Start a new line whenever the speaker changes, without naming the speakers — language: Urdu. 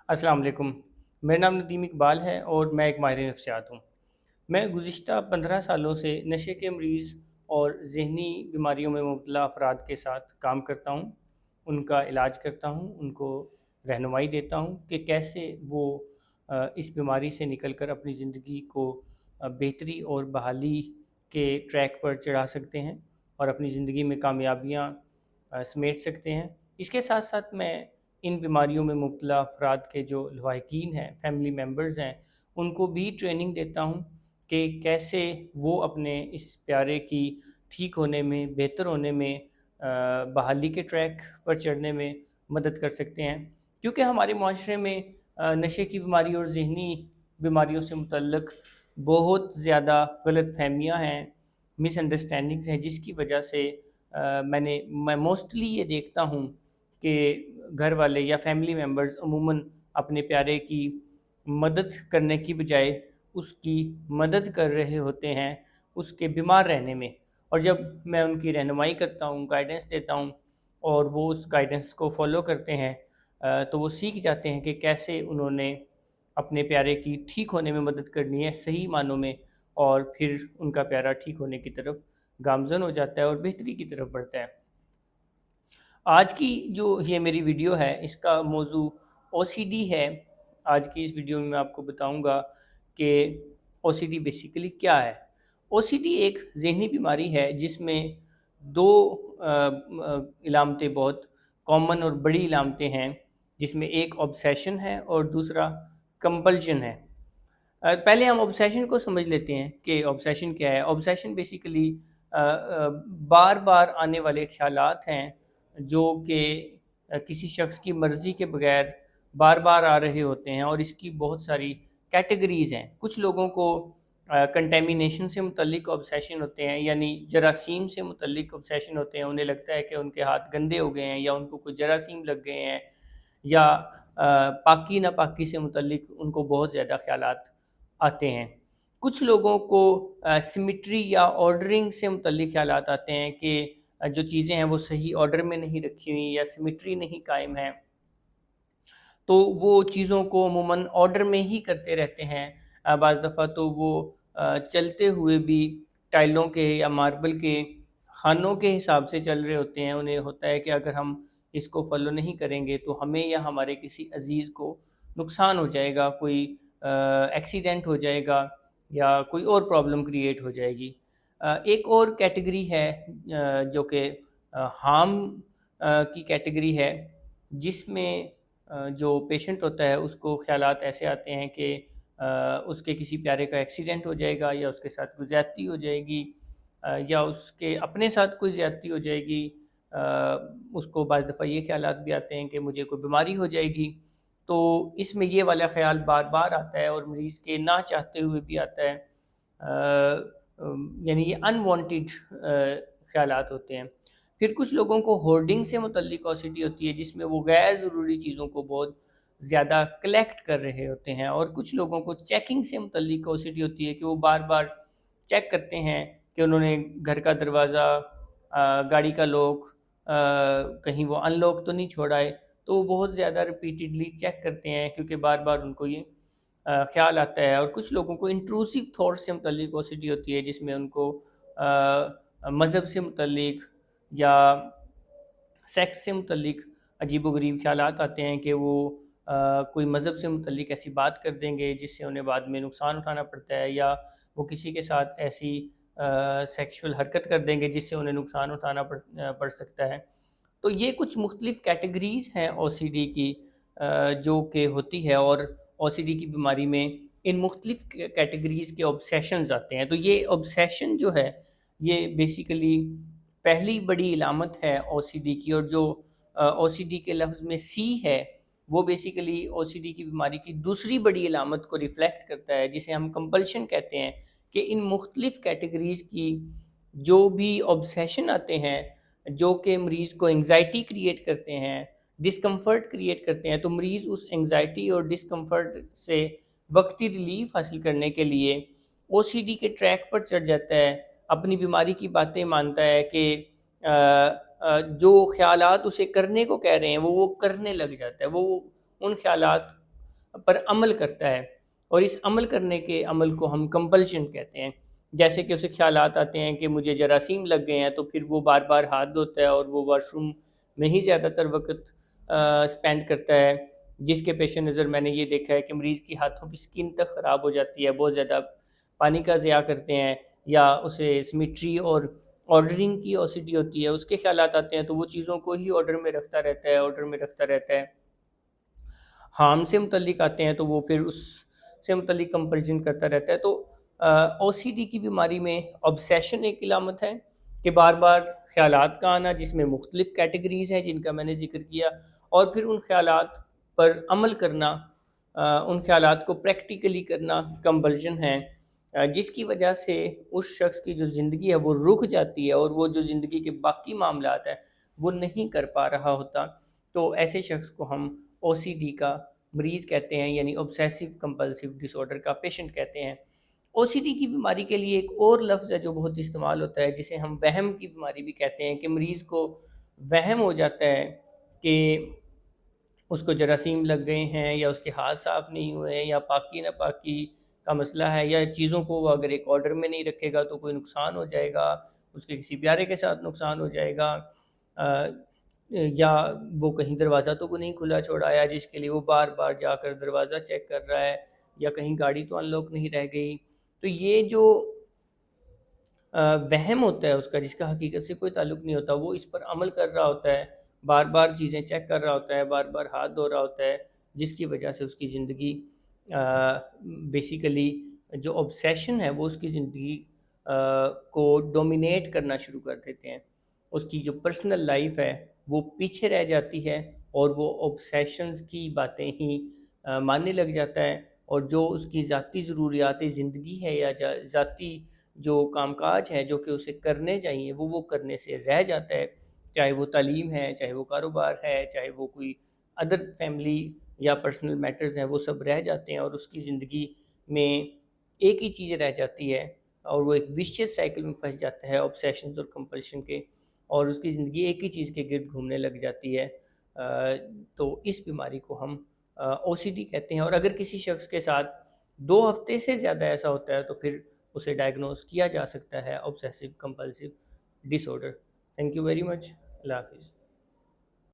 السلام علیکم۔ میرا نام ندیم اقبال ہے اور میں ایک ماہر نفسیات ہوں۔ میں گزشتہ 15 سالوں سے نشے کے مریض اور ذہنی بیماریوں میں مبتلا افراد کے ساتھ کام کرتا ہوں، ان کا علاج کرتا ہوں، ان کو رہنمائی دیتا ہوں کہ کیسے وہ اس بیماری سے نکل کر اپنی زندگی کو بہتری اور بحالی کے ٹریک پر چڑھا سکتے ہیں اور اپنی زندگی میں کامیابیاں سمیٹ سکتے ہیں۔ اس کے ساتھ ساتھ میں ان بیماریوں میں مبتلا افراد کے جو لواحقین ہیں، فیملی ممبرز ہیں، ان کو بھی ٹریننگ دیتا ہوں کہ کیسے وہ اپنے اس پیارے کی ٹھیک ہونے میں، بہتر ہونے میں، بحالی کے ٹریک پر چڑھنے میں مدد کر سکتے ہیں، کیونکہ ہمارے معاشرے میں نشے کی بیماری اور ذہنی بیماریوں سے متعلق بہت زیادہ غلط فہمیاں ہیں، مس انڈرسٹینڈنگز ہیں، جس کی وجہ سے میں موسٹلی یہ دیکھتا ہوں کہ گھر والے یا فیملی ممبرز عموماً اپنے پیارے کی مدد کرنے کی بجائے اس کی مدد کر رہے ہوتے ہیں اس کے بیمار رہنے میں، اور جب میں ان کی رہنمائی کرتا ہوں، گائیڈنس دیتا ہوں اور وہ اس گائیڈنس کو فالو کرتے ہیں تو وہ سیکھ جاتے ہیں کہ کیسے انہوں نے اپنے پیارے کی ٹھیک ہونے میں مدد کرنی ہے صحیح معنوں میں، اور پھر ان کا پیارا ٹھیک ہونے کی طرف گامزن ہو جاتا ہے اور بہتری کی طرف بڑھتا ہے۔ آج کی جو یہ میری ویڈیو ہے اس کا موضوع او سی ڈی ہے۔ آج کی اس ویڈیو میں آپ کو بتاؤں گا کہ او سی ڈی بیسیکلی کیا ہے۔ او سی ڈی ایک ذہنی بیماری ہے جس میں دو علامتیں بہت کامن اور بڑی علامتیں ہیں، جس میں ایک obsession ہے اور دوسرا compulsion ہے۔ پہلے ہم obsession کو سمجھ لیتے ہیں کہ obsession کیا ہے۔ obsession بیسیکلی بار بار آنے والے خیالات ہیں جو کہ کسی شخص کی مرضی کے بغیر بار بار آ رہے ہوتے ہیں، اور اس کی بہت ساری کیٹیگریز ہیں۔ کچھ لوگوں کو کنٹیمینیشن سے متعلق obsession ہوتے ہیں، یعنی جراثیم سے متعلق obsession ہوتے ہیں، انہیں لگتا ہے کہ ان کے ہاتھ گندے ہو گئے ہیں یا ان کو کوئی جراثیم لگ گئے ہیں، یا پاکی ناپاکی سے متعلق ان کو بہت زیادہ خیالات آتے ہیں۔ کچھ لوگوں کو سمیٹری یا آرڈرنگ سے متعلق خیالات آتے ہیں کہ جو چیزیں ہیں وہ صحیح آرڈر میں نہیں رکھی ہوئی یا سمیٹری نہیں قائم ہے، تو وہ چیزوں کو عموماً آرڈر میں ہی کرتے رہتے ہیں۔ بعض دفعہ تو وہ چلتے ہوئے بھی ٹائلوں کے یا ماربل کے خانوں کے حساب سے چل رہے ہوتے ہیں۔ انہیں ہوتا ہے کہ اگر ہم اس کو فالو نہیں کریں گے تو ہمیں یا ہمارے کسی عزیز کو نقصان ہو جائے گا، کوئی ایکسیڈنٹ ہو جائے گا یا کوئی اور پرابلم کریٹ ہو جائے گی۔ ایک اور کیٹیگری ہے جو کہ ہارم کی کیٹیگری ہے، جس میں جو پیشنٹ ہوتا ہے اس کو خیالات ایسے آتے ہیں کہ اس کے کسی پیارے کا ایکسیڈنٹ ہو جائے گا، یا اس کے ساتھ کوئی زیادتی ہو جائے گی، یا اس کے اپنے ساتھ کوئی زیادتی ہو جائے گی۔ اس کو بعض دفعہ یہ خیالات بھی آتے ہیں کہ مجھے کوئی بیماری ہو جائے گی، تو اس میں یہ والا خیال بار بار آتا ہے اور مریض کے نہ چاہتے ہوئے بھی آتا ہے، یعنی یہ انوانٹیڈ خیالات ہوتے ہیں۔ پھر کچھ لوگوں کو ہورڈنگ سے متعلق اوسیڈی ہوتی ہے، جس میں وہ غیر ضروری چیزوں کو بہت زیادہ کلیکٹ کر رہے ہوتے ہیں، اور کچھ لوگوں کو چیکنگ سے متعلق اوسیڈی ہوتی ہے کہ وہ بار بار چیک کرتے ہیں کہ انہوں نے گھر کا دروازہ، گاڑی کا لوک کہیں وہ ان لوک تو نہیں چھوڑا ہے، تو وہ بہت زیادہ ریپیٹڈلی چیک کرتے ہیں کیونکہ بار بار ان کو یہ خیال آتا ہے۔ اور کچھ لوگوں کو انٹروسیو تھاٹس سے متعلق اوسیڈی ہوتی ہے، جس میں ان کو مذہب سے متعلق یا سیکس سے متعلق عجیب و غریب خیالات آتے ہیں کہ وہ کوئی مذہب سے متعلق ایسی بات کر دیں گے جس سے انہیں بعد میں نقصان اٹھانا پڑتا ہے، یا وہ کسی کے ساتھ ایسی سیکشول حرکت کر دیں گے جس سے انہیں نقصان اٹھانا پڑ سکتا ہے۔ تو یہ کچھ مختلف کیٹیگریز ہیں او سی ڈی کی جو کہ ہوتی ہے، اور او سی ڈی کی بیماری میں ان مختلف کیٹیگریز کے obsessions آتے ہیں۔ تو یہ obsession جو ہے یہ بیسیکلی پہلی بڑی علامت ہے او سی ڈی کی، اور جو او سی ڈی کے لفظ میں سی ہے وہ بیسیکلی او سی ڈی کی بیماری کی دوسری بڑی علامت کو ریفلیکٹ کرتا ہے، جسے ہم کمپلشن کہتے ہیں، کہ ان مختلف کیٹیگریز کی جو بھی obsession آتے ہیں جو کہ مریض کو انگزائٹی کریٹ کرتے ہیں، ڈسکمفرٹ کریٹ کرتے ہیں، تو مریض اس انگزائٹی اور ڈسکمفرٹ سے وقتی ریلیف حاصل کرنے کے لیے او سی ڈی کے ٹریک پر چڑھ جاتا ہے، اپنی بیماری کی باتیں مانتا ہے کہ جو خیالات اسے کرنے کو کہہ رہے ہیں وہ کرنے لگ جاتا ہے، وہ ان خیالات پر عمل کرتا ہے، اور اس عمل کرنے کے عمل کو ہم کمپلشن کہتے ہیں۔ جیسے کہ اسے خیالات آتے ہیں کہ مجھے جراثیم لگ گئے ہیں، تو پھر وہ بار بار ہاتھ دھوتا ہے اور وہ واش روم میں ہی زیادہ تر وقت اسپینڈ کرتا ہے، جس کے پیش نظر میں نے یہ دیکھا ہے کہ مریض کی ہاتھوں کی سکن تک خراب ہو جاتی ہے، بہت زیادہ پانی کا ضیاع کرتے ہیں، یا اسے سمیٹری اور آرڈرنگ کی اوسیڈی ہوتی ہے، اس کے خیالات آتے ہیں، تو وہ چیزوں کو ہی آرڈر میں رکھتا رہتا ہے، آرڈر میں رکھتا رہتا ہے۔ ہارم سے متعلق آتے ہیں تو وہ پھر اس سے متعلق کمپلشن کرتا رہتا ہے۔ تو او سی ڈی کی بیماری میں obsession ایک علامت ہے کہ بار بار خیالات کا آنا، جس میں مختلف کیٹیگریز ہیں جن کا میں نے ذکر کیا، اور پھر ان خیالات پر عمل کرنا، ان خیالات کو پریکٹیکلی کرنا کمپلشن ہے، جس کی وجہ سے اس شخص کی جو زندگی ہے وہ رک جاتی ہے، اور وہ جو زندگی کے باقی معاملات ہیں وہ نہیں کر پا رہا ہوتا۔ تو ایسے شخص کو ہم او سی ڈی کا مریض کہتے ہیں، یعنی obsessive compulsive disorder کا پیشنٹ کہتے ہیں۔ او سی ڈی کی بیماری کے لیے ایک اور لفظ ہے جو بہت استعمال ہوتا ہے، جسے ہم وہم کی بیماری بھی کہتے ہیں، کہ مریض کو وہم ہو جاتا ہے کہ اس کو جراثیم لگ گئے ہیں، یا اس کے ہاتھ صاف نہیں ہوئے ہیں، یا پاکی ناپاکی کا مسئلہ ہے، یا چیزوں کو وہ اگر ایک آرڈر میں نہیں رکھے گا تو کوئی نقصان ہو جائے گا، اس کے کسی پیارے کے ساتھ نقصان ہو جائے گا، یا وہ کہیں دروازہ تو کو نہیں کھلا چھوڑایا جس کے لیے وہ بار بار جا کر دروازہ چیک کر رہا ہے، یا کہیں گاڑی تو ان لوک نہیں رہ گئی۔ تو یہ جو وہم ہوتا ہے اس کا، جس کا حقیقت سے کوئی تعلق نہیں ہوتا، وہ اس پر عمل کر رہا ہوتا ہے، بار بار چیزیں چیک کر رہا ہوتا ہے، بار بار ہاتھ دھو رہا ہوتا ہے، جس کی وجہ سے اس کی زندگی بیسیکلی جو obsession ہے وہ اس کی زندگی کو ڈومینیٹ کرنا شروع کر دیتے ہیں۔ اس کی جو پرسنل لائف ہے وہ پیچھے رہ جاتی ہے، اور وہ obsessions کی باتیں ہی ماننے لگ جاتا ہے، اور جو اس کی ذاتی ضروریات زندگی ہے، یا ذاتی جو کام کاج ہے جو کہ اسے کرنے چاہیے وہ کرنے سے رہ جاتا ہے، چاہے وہ تعلیم ہے، چاہے وہ کاروبار ہے، چاہے وہ کوئی ادر فیملی یا پرسنل میٹرز ہیں، وہ سب رہ جاتے ہیں، اور اس کی زندگی میں ایک ہی چیز رہ جاتی ہے، اور وہ ایک وشیس سائیکل میں پھنس جاتا ہے obsessions اور کمپلشن کے، اور اس کی زندگی ایک ہی چیز کے گرد گھومنے لگ جاتی ہے۔ تو اس بیماری کو ہم او سی ڈی کہتے ہیں، اور اگر کسی شخص کے ساتھ 2 ہفتے سے زیادہ ایسا ہوتا ہے تو پھر اسے ڈائگنوز کیا جا سکتا ہے obsessive compulsive disorder۔ Thank you very much, اللہ حافظ۔